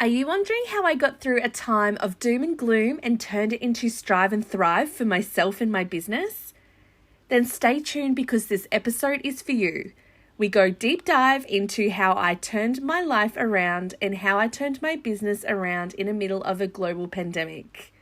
Are you wondering how I got through a time of doom and gloom and turned it into strive and thrive for myself and my business? Then stay tuned because this episode is for you. We go deep dive into how I turned my life around and how I turned my business around in the middle of a global pandemic.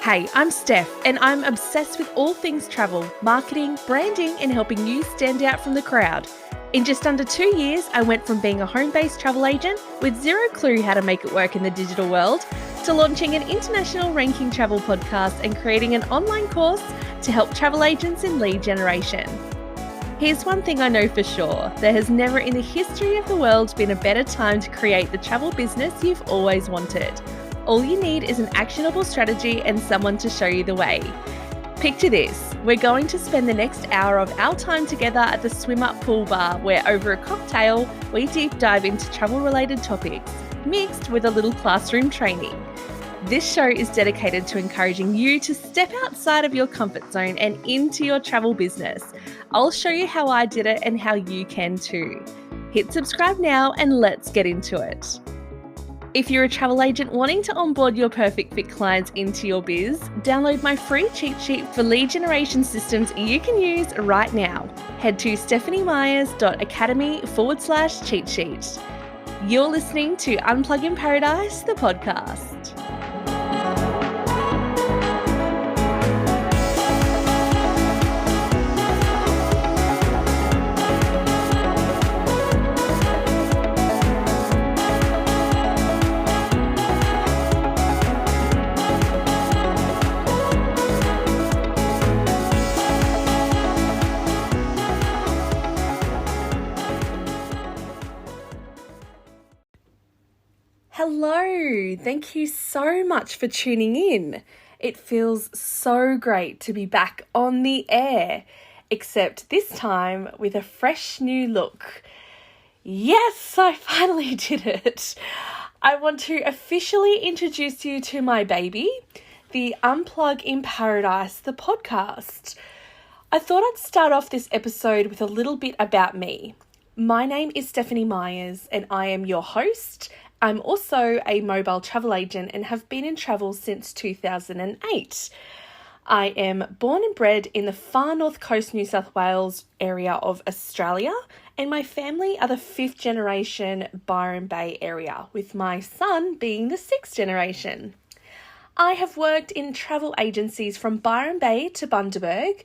Hey, I'm Steph and I'm obsessed with all things travel, marketing, branding and helping you stand out from the crowd. In just under 2 years, I went from being a home-based travel agent with zero clue how to make it work in the digital world to launching an international ranking travel podcast and creating an online course to help travel agents in lead generation. Here's one thing I know for sure. There has never in the history of the world been a better time to create the travel business you've always wanted. All you need is an actionable strategy and someone to show you the way. Picture this, we're going to spend the next hour of our time together at the Swim Up Pool Bar where over a cocktail, we deep dive into travel-related topics, mixed with a little classroom training. This show is dedicated to encouraging you to step outside of your comfort zone and into your travel business. I'll show you how I did it and how you can too. Hit subscribe now and let's get into it. If you're a travel agent wanting to onboard your perfect fit clients into your biz, download my free cheat sheet for lead generation systems you can use right now. Head to stephaniemyers.academy/cheat sheet. You're listening to Unplug in Paradise, the podcast. Hello, thank you so much for tuning in. It feels so great to be back on the air, except this time with a fresh new look. Yes, I finally did it. I want to officially introduce you to my baby, the Unplug in Paradise, the podcast. I thought I'd start off this episode with a little bit about me. My name is Stephanie Myers and I am your host. I'm also a mobile travel agent and have been in travel since 2008. I am born and bred in the far north coast New South Wales area of Australia, and my family are the 5th generation Byron Bay area, with my son being the 6th generation. I have worked in travel agencies from Byron Bay to Bundaberg,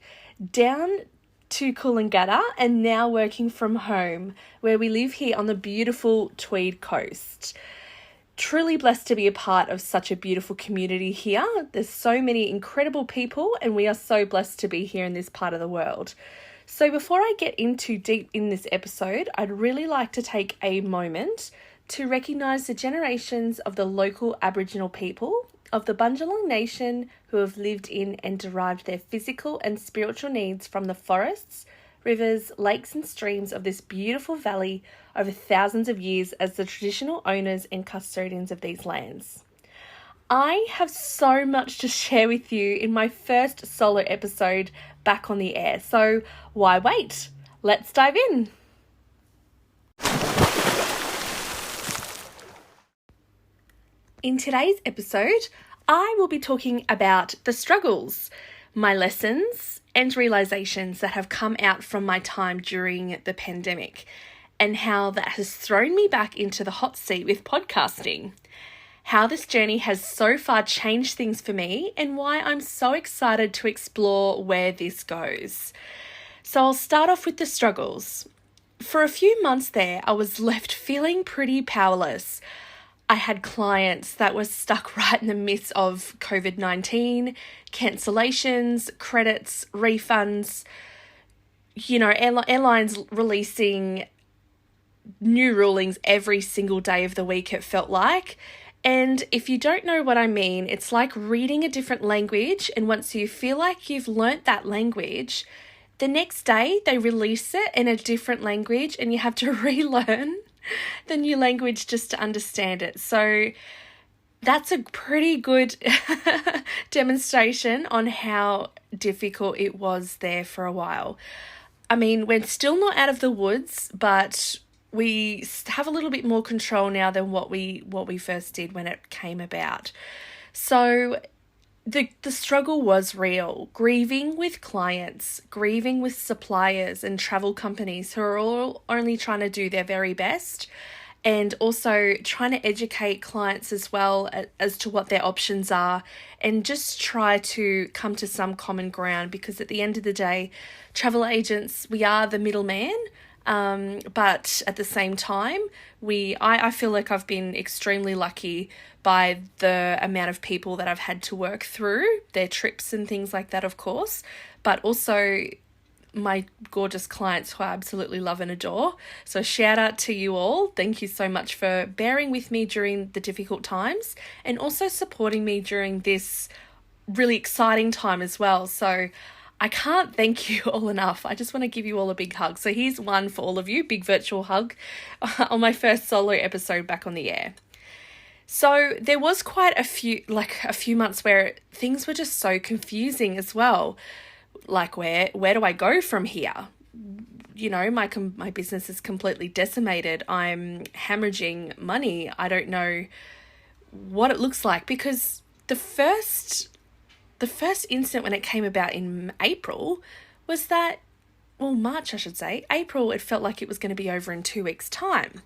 down to Coolangatta, and now working from home where we live here on the beautiful Tweed coast. Truly blessed to be a part of such a beautiful community here. There's so many incredible people and we are so blessed to be here in this part of the world. So before I get into deep in this episode, I'd really like to take a moment to recognise the generations of the local Aboriginal people of the Bundjalung Nation who have lived in and derived their physical and spiritual needs from the forests, rivers, lakes and streams of this beautiful valley over thousands of years as the traditional owners and custodians of these lands. I have so much to share with you in my first solo episode back on the air, so why wait? Let's dive in. In today's episode, I will be talking about the struggles, my lessons and realizations that have come out from my time during the pandemic and how that has thrown me back into the hot seat with podcasting, how this journey has so far changed things for me and why I'm so excited to explore where this goes. So I'll start off with the struggles. For a few months there, I was left feeling pretty powerless. I had clients that were stuck right in the midst of COVID-19, cancellations, credits, refunds, airlines releasing new rulings every single day of the week, it felt like. And if you don't know what I mean, it's like reading a different language, and once you feel like you've learnt that language, the next day they release it in a different language and you have to relearn the new language just to understand it. So that's a pretty good demonstration on how difficult it was there for a while. I mean, we're still not out of the woods, but we have a little bit more control now than what we first did when it came about. So the struggle was real. Grieving with clients, grieving with suppliers and travel companies who are all only trying to do their very best, and also trying to educate clients as well as to what their options are, and just try to come to some common ground, because at the end of the day, travel agents, we are the middleman. But at the same time, I feel like I've been extremely lucky by the amount of people that I've had to work through, their trips and things like that, of course, but also my gorgeous clients who I absolutely love and adore. So shout out to you all. Thank you so much for bearing with me during the difficult times, and also supporting me during this really exciting time as well. So I can't thank you all enough. I just want to give you all a big hug. So here's one for all of you, big virtual hug on my first solo episode back on the air. So there was quite a few months where things were just so confusing as well. Like, where do I go from here? You know, my business is completely decimated. I'm hemorrhaging money. I don't know what it looks like, because the first incident when it came about in April was that, March, I should say. April, it felt like it was going to be over in 2 weeks' time.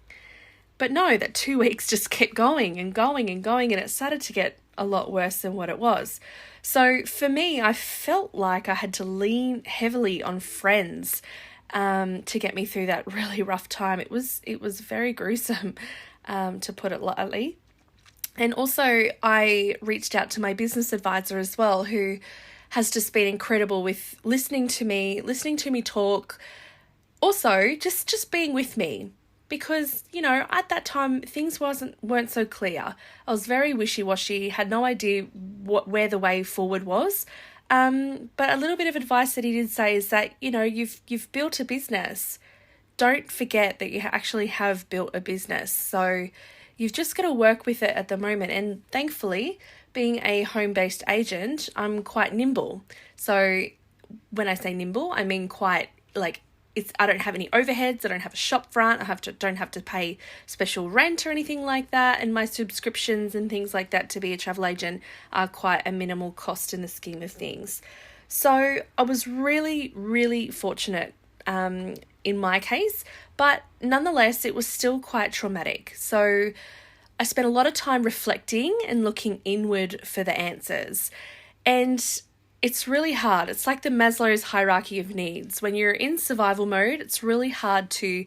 But no, that 2 weeks just kept going and going and going, and it started to get a lot worse than what it was. So for me, I felt like I had to lean heavily on friends to get me through that really rough time. It was very gruesome, to put it lightly. And also I reached out to my business advisor as well, who has just been incredible with listening to me talk. Also, just being with me. Because, you know, at that time, things weren't so clear. I was very wishy-washy, had no idea where the way forward was. But a little bit of advice that he did say is that, you know, you've built a business. Don't forget that you actually have built a business. So you've just got to work with it at the moment. And thankfully, being a home-based agent, I'm quite nimble. So when I say nimble, I mean quite I don't have any overheads. I don't have a shop front. Don't have to pay special rent or anything like that. And my subscriptions and things like that to be a travel agent are quite a minimal cost in the scheme of things. So I was really, really fortunate in my case, but nonetheless, it was still quite traumatic. So I spent a lot of time reflecting and looking inward for the answers. And it's really hard. It's like the Maslow's hierarchy of needs. When you're in survival mode, it's really hard to,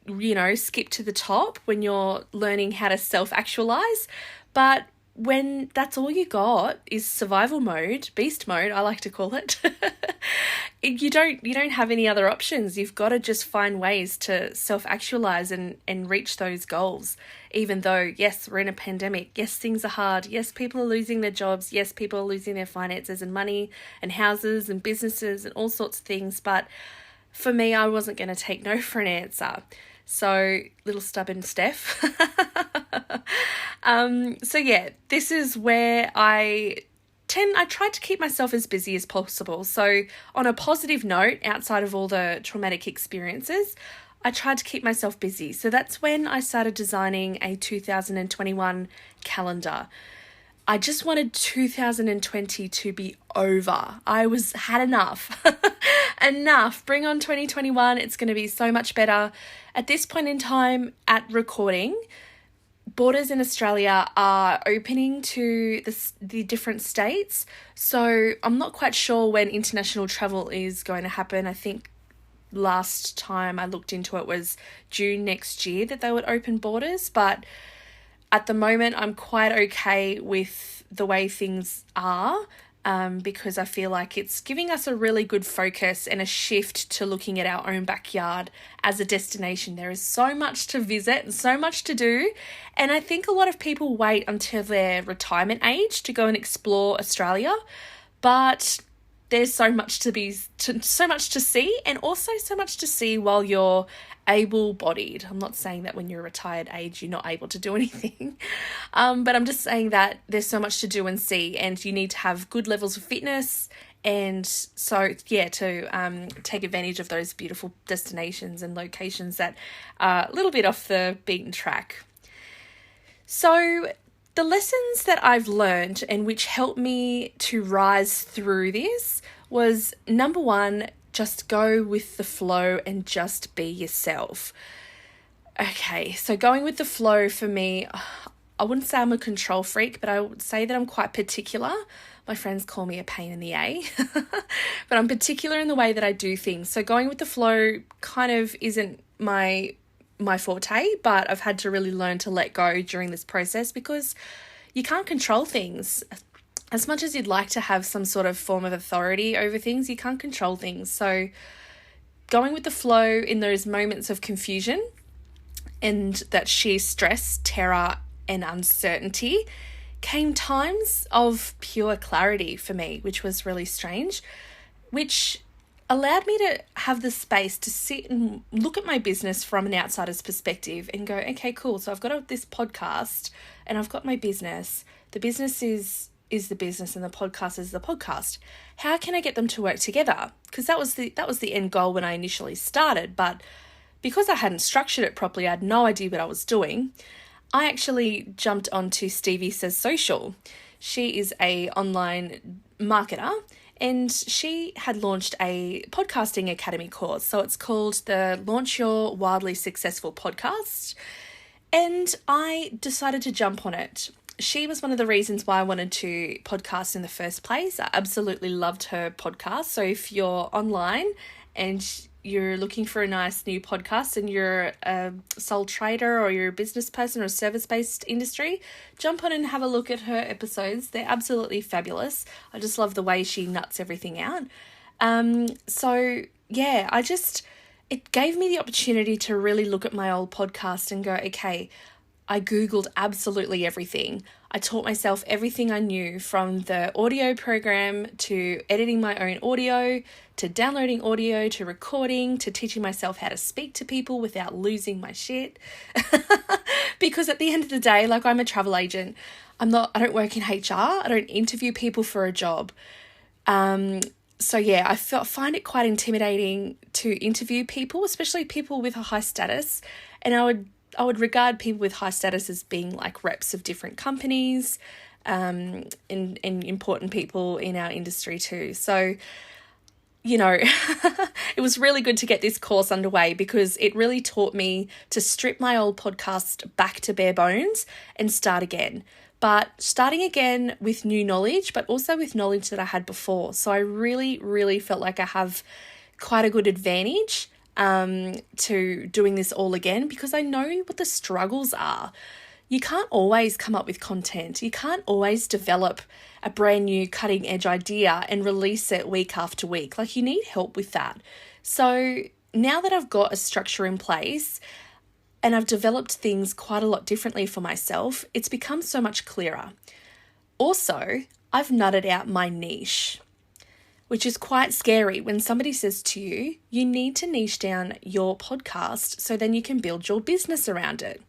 you know, skip to the top when you're learning how to self-actualize. But when that's all you got is survival mode, beast mode, I like to call it, you don't have any other options. You've got to just find ways to self-actualize and reach those goals. Even though, yes, we're in a pandemic. Yes, things are hard. Yes, people are losing their jobs. Yes, people are losing their finances and money and houses and businesses and all sorts of things. But for me, I wasn't going to take no for an answer. So, little stubborn Steph. So yeah, this is where I tried to keep myself as busy as possible. So on a positive note, outside of all the traumatic experiences, I tried to keep myself busy. So that's when I started designing a 2021 calendar. I just wanted 2020 to be over. Had enough. Enough. Bring on 2021. It's going to be so much better. At this point in time, at recording, borders in Australia are opening to the different states. So I'm not quite sure when international travel is going to happen. I think last time I looked into it was June next year that they would open borders. But at the moment, I'm quite okay with the way things are, because I feel like it's giving us a really good focus and a shift to looking at our own backyard as a destination. There is so much to visit and so much to do. And I think a lot of people wait until their retirement age to go and explore Australia. But there's so much to see, and also so much to see while you're able-bodied. I'm not saying that when you're a retired age, you're not able to do anything. But I'm just saying that there's so much to do and see, and you need to have good levels of fitness And so, yeah, to take advantage of those beautiful destinations and locations that are a little bit off the beaten track. So the lessons that I've learned and which helped me to rise through this was, number one, just go with the flow and just be yourself. Okay, so going with the flow for me, I wouldn't say I'm a control freak, but I would say that I'm quite particular. My friends call me a pain in the A, but I'm particular in the way that I do things. So going with the flow kind of isn't my forte, but I've had to really learn to let go during this process because you can't control things. As much as you'd like to have some sort of form of authority over things, you can't control things. So going with the flow in those moments of confusion and that sheer stress, terror, and uncertainty came times of pure clarity for me, which was really strange, which allowed me to have the space to sit and look at my business from an outsider's perspective and go, okay, cool. So I've got this podcast and I've got my business. The business is the business and the podcast is the podcast. How can I get them to work together? Because that was the end goal when I initially started. But because I hadn't structured it properly, I had no idea what I was doing. I actually jumped onto Stevie Says Social. She is an online marketer and she had launched a podcasting academy course. So it's called the Launch Your Wildly Successful Podcast. And I decided to jump on it. She was one of the reasons why I wanted to podcast in the first place. I absolutely loved her podcast. So if you're online and you're looking for a nice new podcast and you're a sole trader or you're a business person or a service-based industry, jump on and have a look at her episodes. They're absolutely fabulous. I just love the way she nuts everything out. It gave me the opportunity to really look at my old podcast and go, okay, I Googled absolutely everything. I taught myself everything I knew, from the audio program to editing my own audio, to downloading audio, to recording, to teaching myself how to speak to people without losing my shit. Because at the end of the day, like, I'm a travel agent. I don't work in HR. I don't interview people for a job. So yeah, I find it quite intimidating to interview people, especially people with a high status. And I would regard people with high status as being like reps of different companies, and important people in our industry too. So, you know, it was really good to get this course underway because it really taught me to strip my old podcast back to bare bones and start again. But starting again with new knowledge, but also with knowledge that I had before. So I really, really felt like I have quite a good advantage to doing this all again because I know what the struggles are. You can't always come up with content. You can't always develop a brand new cutting edge idea and release it week after week. Like, you need help with that. So now that I've got a structure in place and I've developed things quite a lot differently for myself, it's become so much clearer. Also, I've nutted out my niche, which is quite scary when somebody says to you, you need to niche down your podcast so then you can build your business around it.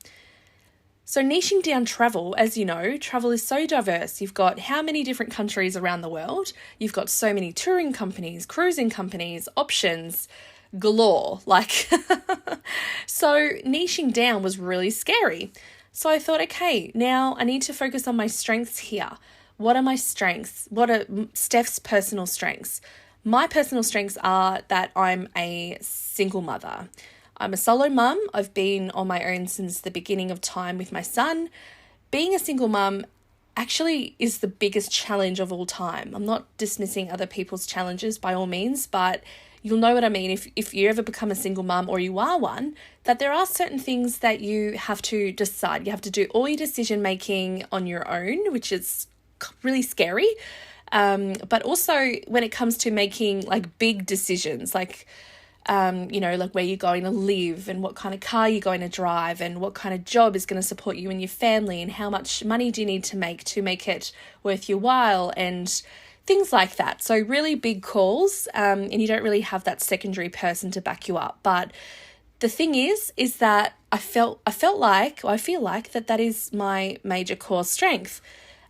So niching down travel, as you know, travel is so diverse. You've got how many different countries around the world? You've got so many touring companies, cruising companies, options galore. So niching down was really scary. So I thought, okay, now I need to focus on my strengths here. What are my strengths? What are Steph's personal strengths? My personal strengths are that I'm a single mother. I'm a solo mum. I've been on my own since the beginning of time with my son. Being a single mum actually is the biggest challenge of all time. I'm not dismissing other people's challenges by all means, but you'll know what I mean if you ever become a single mum or you are one, that there are certain things that you have to decide. You have to do all your decision making on your own, which is really scary. But also when it comes to making like big decisions, like where you're going to live and what kind of car you're going to drive and what kind of job is going to support you and your family and how much money do you need to make it worth your while and things like that. So really big calls, and you don't really have that secondary person to back you up. But the thing is that I feel like that is my major core strength.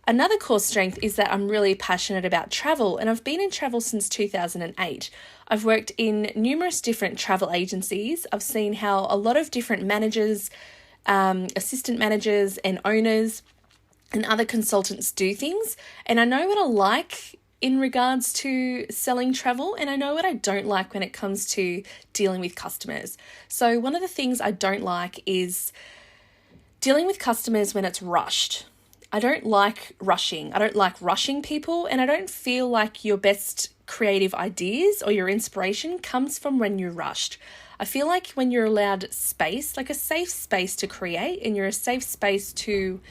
Another core strength is that I'm really passionate about travel, and I've been in travel since 2008. I've worked in numerous different travel agencies. I've seen how a lot of different managers, assistant managers and owners and other consultants do things, and I know what I like in regards to selling travel, and I know what I don't like when it comes to dealing with customers. So one of the things I don't like is dealing with customers when it's rushed. I don't like rushing. I don't like rushing people, and I don't feel like your best creative ideas or your inspiration comes from when you're rushed. I feel like when you're allowed space, like a safe space to create, and you're a safe space to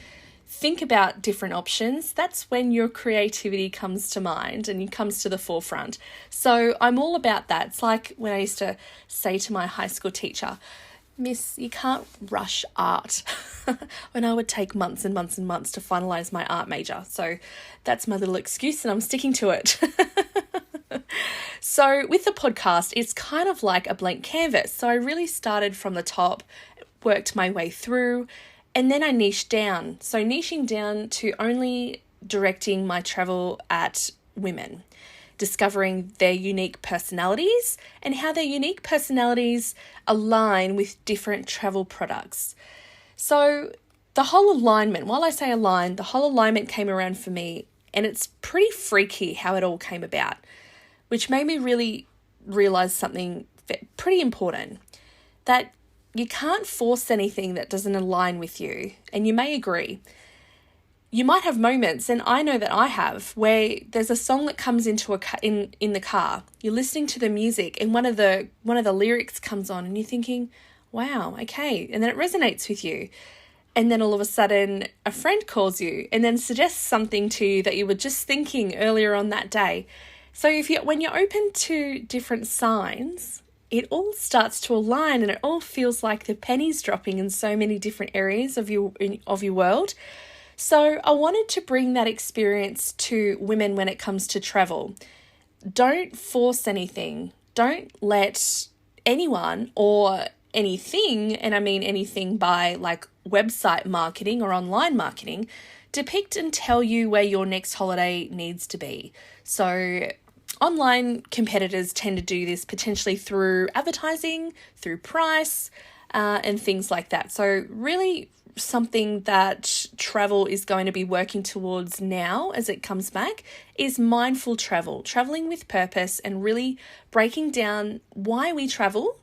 think about different options, that's when your creativity comes to mind and it comes to the forefront. So I'm all about that. It's like when I used to say to my high school teacher, "Miss, you can't rush art," when I would take months and months and months to finalise my art major. So that's my little excuse and I'm sticking to it. So with the podcast, it's kind of like a blank canvas. So I really started from the top, worked my way through, and then I niched down. So niching down to only directing my travel at women, discovering their unique personalities and how their unique personalities align with different travel products. So the whole alignment, while I say align, the whole alignment came around for me, and it's pretty freaky how it all came about, which made me really realize something pretty important, that you can't force anything that doesn't align with you. And you may agree. You might have moments, and I know that I have, where there's a song that comes into in the car. You're listening to the music, and one of the lyrics comes on, and you're thinking, "Wow, okay," and then it resonates with you. And then all of a sudden, a friend calls you, and then suggests something to you that you were just thinking earlier on that day. So when you're open to different signs, it all starts to align, and it all feels like the pennies dropping in so many different areas of your world. So I wanted to bring that experience to women when it comes to travel. Don't force anything. Don't let anyone or anything, and I mean anything by like website marketing or online marketing, depict and tell you where your next holiday needs to be. So online competitors tend to do this potentially through advertising, through price, and things like that. So really something that travel is going to be working towards now as it comes back is mindful travel, traveling with purpose, and really breaking down why we travel,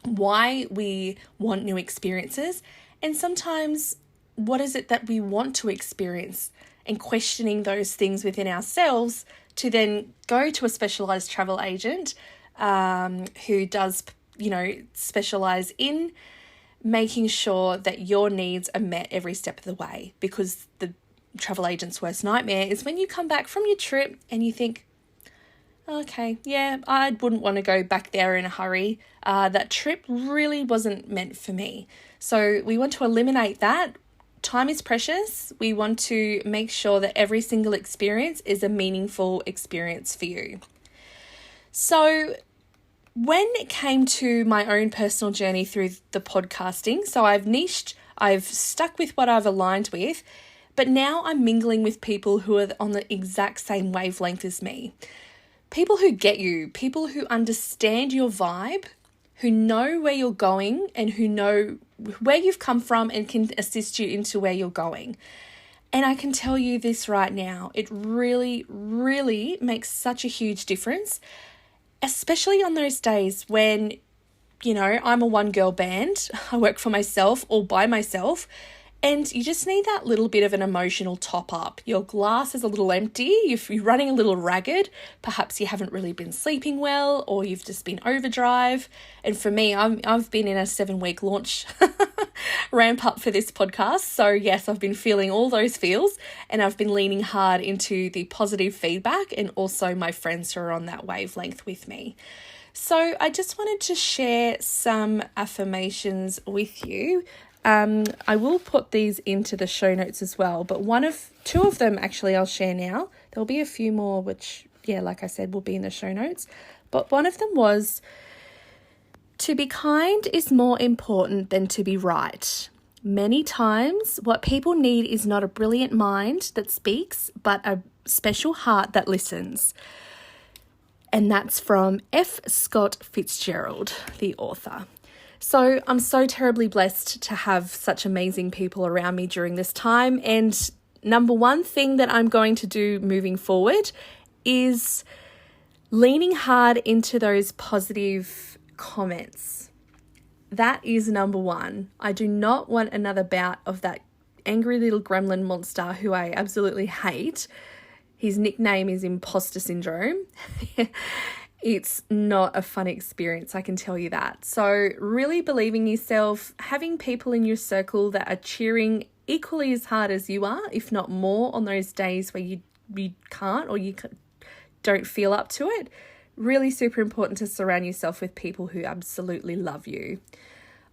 why we want new experiences, and sometimes what is it that we want to experience, and questioning those things within ourselves to then go to a specialized travel agent who does, specialize in making sure that your needs are met every step of the way. Because the travel agent's worst nightmare is when you come back from your trip and you think, "Okay, yeah, I wouldn't want to go back there in a hurry. That trip really wasn't meant for me." So we want to eliminate that. Time is precious. We want to make sure that every single experience is a meaningful experience for you. So when it came to my own personal journey through the podcasting, so I've niched, I've stuck with what I've aligned with, but now I'm mingling with people who are on the exact same wavelength as me. People who get you, people who understand your vibe, who know where you're going and who know where you've come from and can assist you into where you're going. And I can tell you this right now, it really, really makes such a huge difference, especially on those days when, I'm a one-girl band, I work for myself or by myself, and you just need that little bit of an emotional top up. Your glass is a little empty, you're running a little ragged, perhaps you haven't really been sleeping well, or you've just been overdrive. And for me, I've been in a 7-week launch ramp up for this podcast. So yes, I've been feeling all those feels, and I've been leaning hard into the positive feedback and also my friends who are on that wavelength with me. So I just wanted to share some affirmations with you. I will put these into the show notes as well, but two of them actually I'll share now. There'll be a few more, which, like I said, will be in the show notes. But one of them was, "To be kind is more important than to be right. Many times, what people need is not a brilliant mind that speaks, but a special heart that listens. And that's from F. Scott Fitzgerald, the author. So I'm so terribly blessed to have such amazing people around me during this time. And number one thing that I'm going to do moving forward is leaning hard into those positive comments. That is number one. I do not want another bout of that angry little gremlin monster who I absolutely hate. His nickname is Imposter Syndrome. It's not a fun experience, I can tell you that. So really believing yourself, having people in your circle that are cheering equally as hard as you are, if not more, on those days where you can't or you don't feel up to it. Really super important to surround yourself with people who absolutely love you.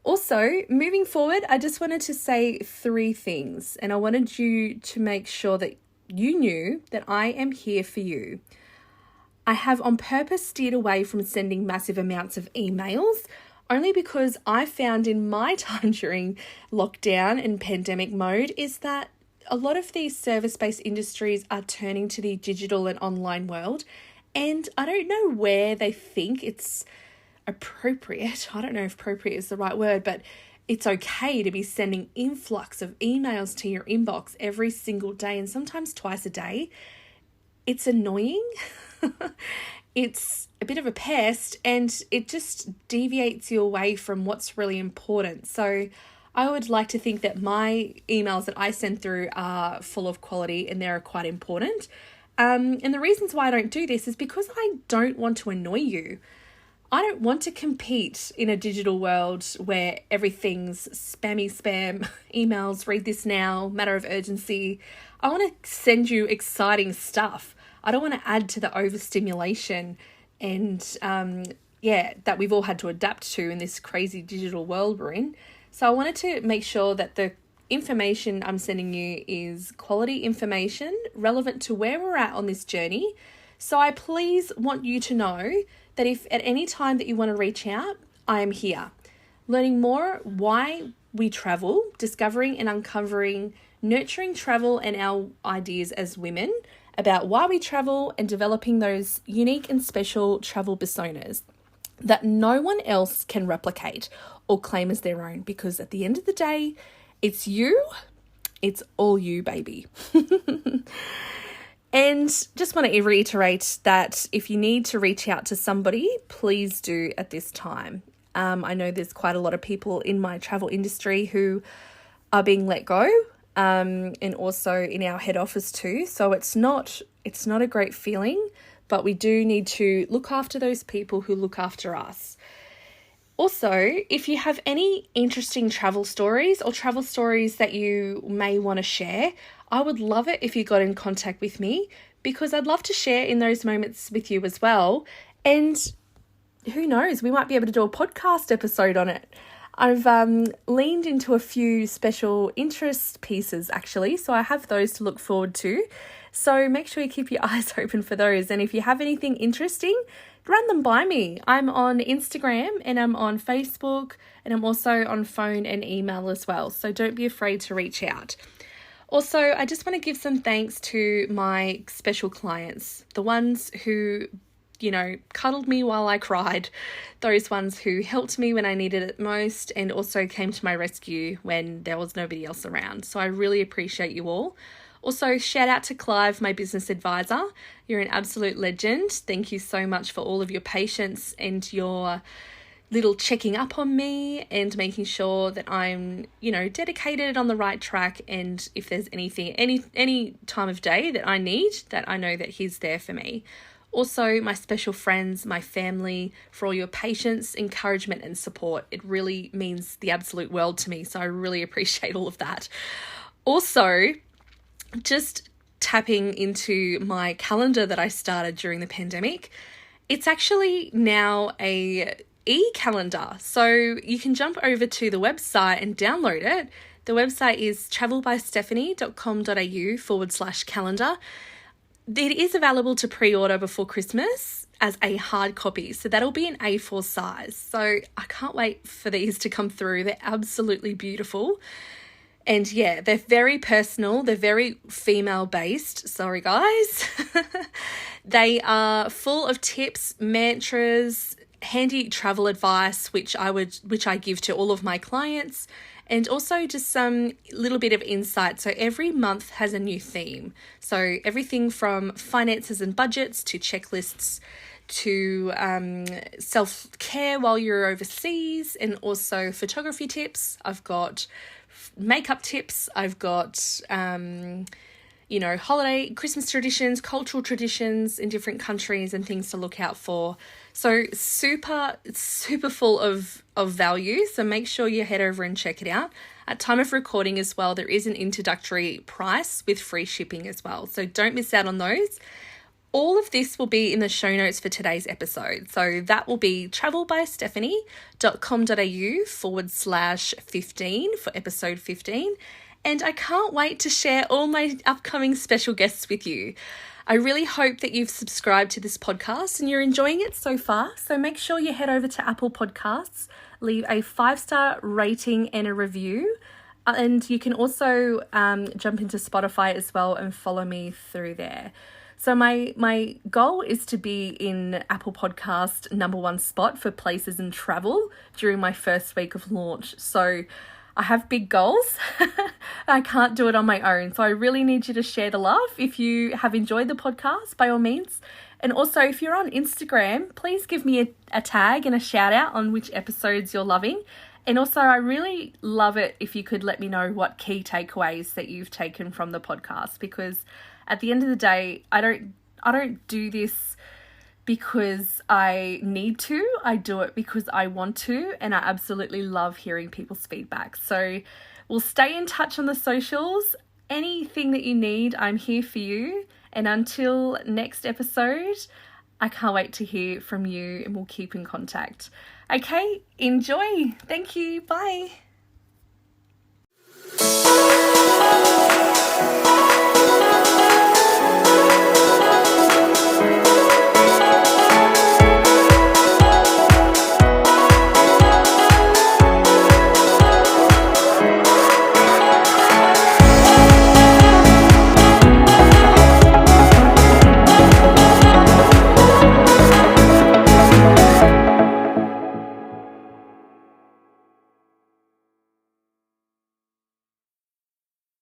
Also, moving forward, I just wanted to say 3 things, and I wanted you to make sure that you knew that I am here for you. I have on purpose steered away from sending massive amounts of emails, only because I found in my time during lockdown and pandemic mode is that a lot of these service-based industries are turning to the digital and online world. And I don't know where they think it's appropriate. I don't know if appropriate is the right word, but it's okay to be sending influx of emails to your inbox every single day and sometimes twice a day. It's annoying. It's a bit of a pest and it just deviates you away from what's really important. So I would like to think that my emails that I send through are full of quality and they're quite important. And the reasons why I don't do this is because I don't want to annoy you. I don't want to compete in a digital world where everything's spam emails, read this now, matter of urgency. I want to send you exciting stuff. I don't want to add to the overstimulation and that we've all had to adapt to in this crazy digital world we're in. So I wanted to make sure that the information I'm sending you is quality information relevant to where we're at on this journey. So I please want you to know that if at any time that you want to reach out, I am here. Learning more why we travel, discovering and uncovering, nurturing travel and our ideas as women about why we travel and developing those unique and special travel personas that no one else can replicate or claim as their own, because at the end of the day, it's you, it's all you, baby. And just want to reiterate that if you need to reach out to somebody, please do at this time. I know there's quite a lot of people in my travel industry who are being let go, and also in our head office too. So it's not a great feeling, but we do need to look after those people who look after us. Also, if you have any interesting travel stories or travel stories that you may want to share, I would love it if you got in contact with me, because I'd love to share in those moments with you as well. And who knows, we might be able to do a podcast episode on it. I've leaned into a few special interest pieces actually, so I have those to look forward to. So make sure you keep your eyes open for those. And if you have anything interesting, run them by me. I'm on Instagram and I'm on Facebook and I'm also on phone and email as well. So don't be afraid to reach out. Also, I just want to give some thanks to my special clients, the ones who, cuddled me while I cried, those ones who helped me when I needed it most and also came to my rescue when there was nobody else around. So I really appreciate you all. Also, shout out to Clive, my business advisor. You're an absolute legend. Thank you so much for all of your patience and your little checking up on me and making sure that I'm, dedicated on the right track. And if there's anything, any time of day that I need, that I know that he's there for me. Also, my special friends, my family, for all your patience, encouragement and support. It really means the absolute world to me. So I really appreciate all of that. Also, just tapping into my calendar that I started during the pandemic, it's actually now a e-calendar. So you can jump over to the website and download it. The website is travelbystephanie.com.au/calendar. It is available to pre-order before Christmas. as a hard copy. So that'll be an A4 size. So I can't wait for these to come through. They're absolutely beautiful. And yeah, they're very personal. They're very female based. Sorry, guys. They are full of tips, mantras, handy travel advice, which I give to all of my clients, and also just some little bit of insight. So every month has a new theme. So everything from finances and budgets to checklists to self-care while you're overseas, and also photography tips. I've got makeup tips. I've got holiday, Christmas traditions, cultural traditions in different countries and things to look out for. So super full of value. So make sure you head over and check it out. At time of recording as well, there is an introductory price with free shipping as well. So don't miss out on those. All of this will be in the show notes for today's episode. So that will be travelbystephanie.com.au/15 for episode 15. And I can't wait to share all my upcoming special guests with you. I really hope that you've subscribed to this podcast and you're enjoying it so far. So make sure you head over to Apple Podcasts, leave a 5-star rating and a review. And you can also jump into Spotify as well and follow me through there. So my goal is to be in Apple Podcast #1 spot for places and travel during my first week of launch. So I have big goals. I can't do it on my own. So I really need you to share the love. If you have enjoyed the podcast, by all means. And also, if you're on Instagram, please give me a tag and a shout out on which episodes you're loving. And also, I really love it if you could let me know what key takeaways that you've taken from the podcast, because at the end of the day, I don't do this because I need to. I do it because I want to, and I absolutely love hearing people's feedback. So we'll stay in touch on the socials. Anything that you need, I'm here for you. And until next episode, I can't wait to hear from you, and we'll keep in contact. Okay, enjoy. Thank you. Bye.